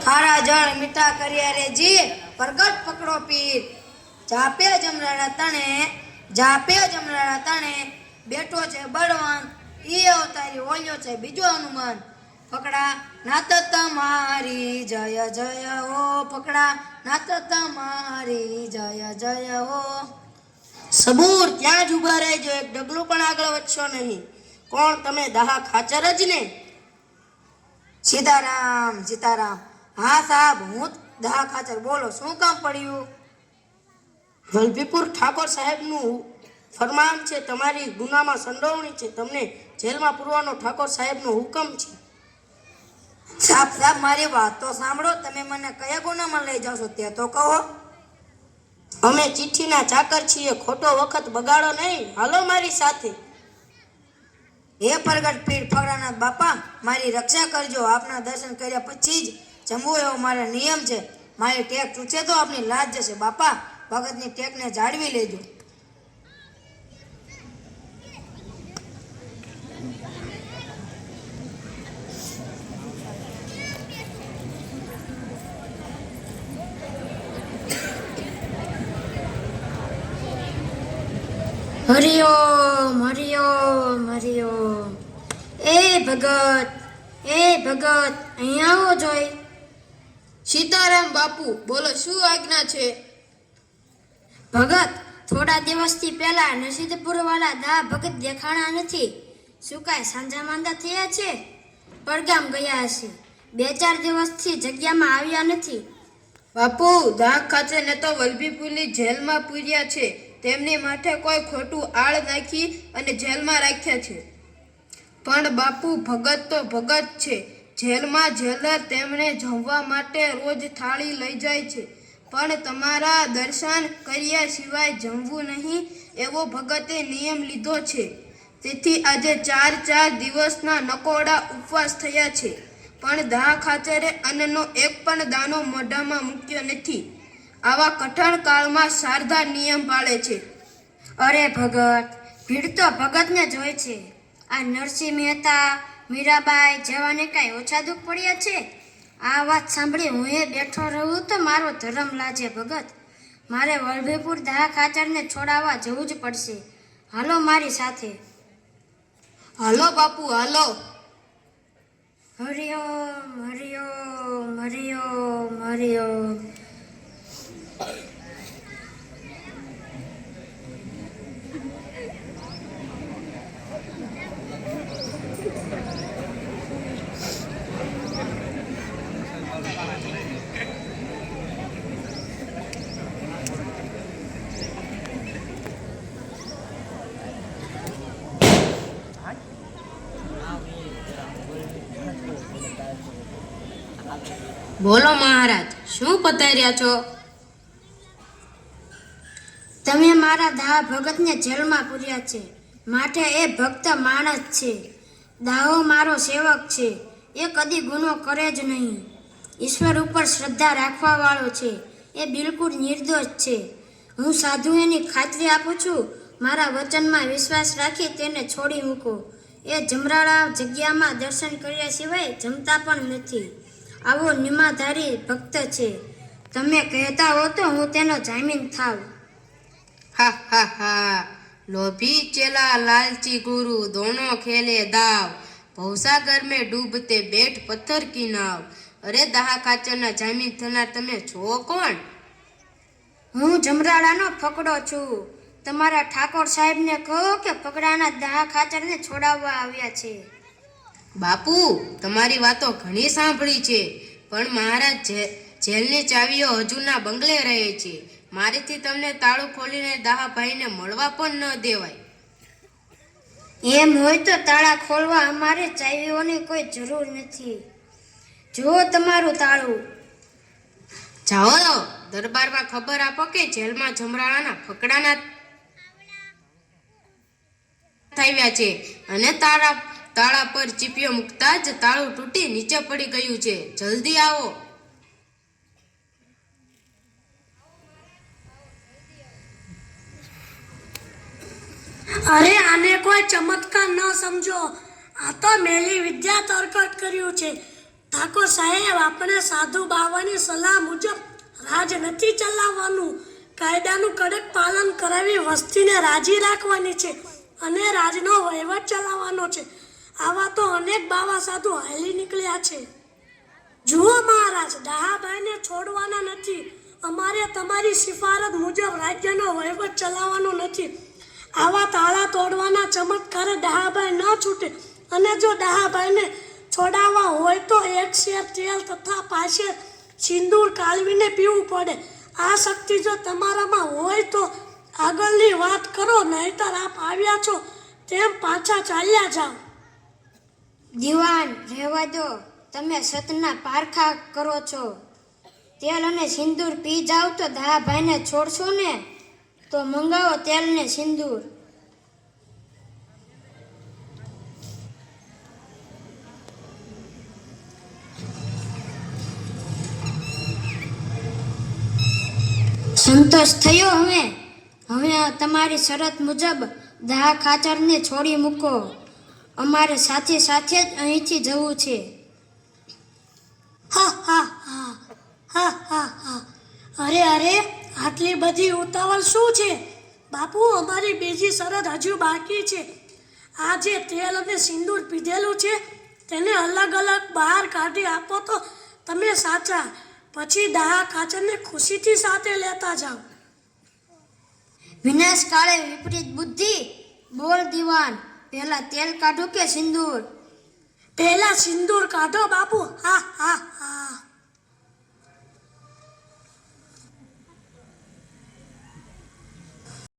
ખારા જળ મીઠા કર્યા રે જી પ્રગટ પકડો પીર જાપે જમરાડા તણે બેઠો છે બળવાન ઈ અવતારી ઓલ્યો છે બીજો હનુમાન પકડા નાત તમારી જય જય હો પકડા નાત તમારી જય જય હો સબૂર ત્યાં જ ઊભા રહેજો, એક ડગલું પણ આગળ વધશો નહીં. કોણ તમે? દાહા ખાચર જ ને? સીતારામ સીતારામ. હા સાહેબ, હું દાહા ખાચર. બોલો, શું કામ પડ્યું? વલભીપુર ઠાકોર સાહેબનું ફરમાન છે, તમારી ગુનામાં સંડોવણી છે, તમને જેલમાં પૂરવાનો ઠાકોર સાહેબનો હુકમ છે. સાહેબ મારી વાત તો સાંભળો. તમે મને કયા ગુનામાં લઈ જાશો તે તો કહો. અમે ચિઠ્ઠીના ચાકર છીએ, ખોટો વખત બગાડો નહીં, હાલો મારી સાથે. હે પ્રગટ પીર ફકરાનાથ બાપા, મારી રક્ષા કરજો. આપના દર્શન કર્યા પછી જ જમવું એવો મારો નિયમ છે. મારી ટેક ચૂસે તો આપની લાજ જશે બાપા. ભગતની ટેકને જાળવી લેજો. હરિઓમ હરિઓમ હરિઓમ. એ ભગત અહીંયા આવો જોઈ. સીતારામ બાપુ, બોલો શું આજ્ઞા છે? ભગત, થોડા દિવસથી પહેલા નસીદપુર વાળા દા ભગત દેખાણા નથી. શું કાંઈ સાંજા માંદા થયા છે? પડગામ ગયા હશે. 2-4 દિવસથી જગ્યામાં આવ્યા નથી. બાપુ, દાહ ખાચે ને તો વલભીપુરની જેલમાં પૂર્યા છે. તેમની માથે કોઈ ખોટું આળ નાખી અને જેલમાં રાખ્યા છે. પણ બાપુ, ભગત તો ભગત છે. જેલમાં જેલર તેમણે જમવા માટે રોજ થાળી લઈ જાય છે, પણ તમારા દર્શન કર્યા સિવાય જમવું નહીં એવો ભગતે નિયમ લીધો છે. તેથી આજે 4 દિવસના નકોડા ઉપવાસ થયા છે, પણ દાહ ખાચરે અન્નનો એક પણ દાણો મોઢામાં મૂક્યો નથી. આવા કઠણ કાળમાં શારદા નિયમ પાળે છે. અરે ભગત, ભીડ તો ભગતને જ હોય છે. આ નરસિંહ મહેતા, મીરાબાઈ જેવાને કાંઈ ઓછા દુઃખ પડ્યા છે? આ વાત સાંભળી હું એ બેઠો રહું તો મારો ધર્મ લાજે ભગત. મારે વલભીપુર દાહ ખાચરને છોડાવવા જવું જ પડશે. હાલો મારી સાથે. હાલો બાપુ, હાલો. હરિઓમ હરિઓમ હરિઓમ હરિઓમ. બોલો મહારાજ, શું પતાર્યા છો? તમે મારા દાહ ભગતને જેલમાં પૂર્યા છે, માટે એ ભક્ત માણસ છે. દાહો મારો સેવક છે, એ કદી ગુનો કરે જ નહીં. ઈશ્વર ઉપર શ્રદ્ધા રાખવા વાળો છે, એ બિલકુલ નિર્દોષ છે. હું સાધુ એની ખાતરી આપું છું. મારા વચનમાં વિશ્વાસ રાખી તેને છોડી મૂકો. એ જમરાળા જગ્યામાં દર્શન કર્યા સિવાય જમતા પણ નથી. આવો નિમાધારી ભક્ત છે. તમે કહેતા હો તો હું તેનો જામીન થાવ. હા હા હા. લોભી ચેલા લાલચી ગુરુ દોનો ખેલે દાવ, ભવસાગર में डूबते बैठ पत्थर की नाव. અરે દાહ ખાચરના જામીન થનાર તમે છો કોણ? હું જમરાળાનો ફકડો છું. તમારા ઠાકોર સાહેબને કહો કે ફકડાના દાહ ખાચરને છોડાવવા આવ્યા છે. બાપુ, તમારી વાતો ઘણી સાંભળી છે, પણ મહારાજ જેલની ચાવીઓ હજુના બંગલે રહે છે. મારેથી તમને તાળું ખોલીને દાહાભાઈને મળવા પણ ન દેવાય. એમ હોય તો તાળા ખોલવા અમારે ચાવીઓની કોઈ જરૂર નથી. જો તમારું તાળું. જાઓ, દરબારમાં ખબર આપો કે જેલમાં જમરાળાના ફકડાના થયા છે અને તાળા પર ચીપિયો મૂકતા જ તાળું તૂટી નીચે પડી ગયું છે. જલ્દી આવો. અરે આને કોઈ ચમત્કાર ન સમજો. આ તો મેલી વિદ્યા તરકટ કર્યું છે. ઠાકોર સાહેબ, આપણે સાધુ બાવાની સલાહ મુજબ રાજ નથી ચલાવવાનું. કાયદાનું કડક પાલન કરાવી વસ્તીને રાજી રાખવાની છે અને રાજનો વહીવટ ચલાવવાનો છે. આવા તો અનેક બાવા સાધુ હાલી નીકળ્યા છે. જુઓ મહારાજ, ડાહાભાઈને છોડવાના નથી. અમારે તમારી સિફારત મુજબ રાજ્યનો વહીવટ ચલાવવાનો નથી. આવા તાળા તોડવાના ચમત્કારે ડાહાભાઈ ન છૂટે અને જો ડાહાભાઈને છોડાવવા હોય તો 1 શેર તેલ તથા 5 શેર સિંદૂર કાલવીને પીવું પડે. આ શક્તિ જો તમારામાં હોય તો આગળની વાત કરો, નહીંતર આપ આવ્યા છો તેમ પાછા ચાલ્યા જાઓ. દીવાન, રહેવા દો. તમે સતના પારખા કરો છો. તેલ અને સિંદૂર પી જાવ તો ડાહાભાઈને છોડશો ને? તો મંગાવો તેલ ને સિંદૂર. સંતોષ થયો? હવે તમારી શરત મુજબ દાહ ખાચરને છોડી મૂકો. અમારે સાથે સાથે જ અહીંથી જવું છે. હા હા હા હા હા હા. અરે, આટલી બધી ઉતાવળ શું છે? બાપુ, અમારી બીજી શરત હજુ બાકી છે. આ જે તેલ અને સિંદૂર પીધેલું છે તેને અલગ અલગ બહાર કાઢી આપો તો તમે સાચા. પછી દાહ ખાચરને ખુશીથી સાથે લેતા જાઓ. વિનાશ કાળે વિપરીત બુદ્ધિ. બોલ દીવાન, પહેલા તેલ કાઢો કે સિંદૂર? પહેલા સિંદૂર કાઢો બાપુ. હા હા હા.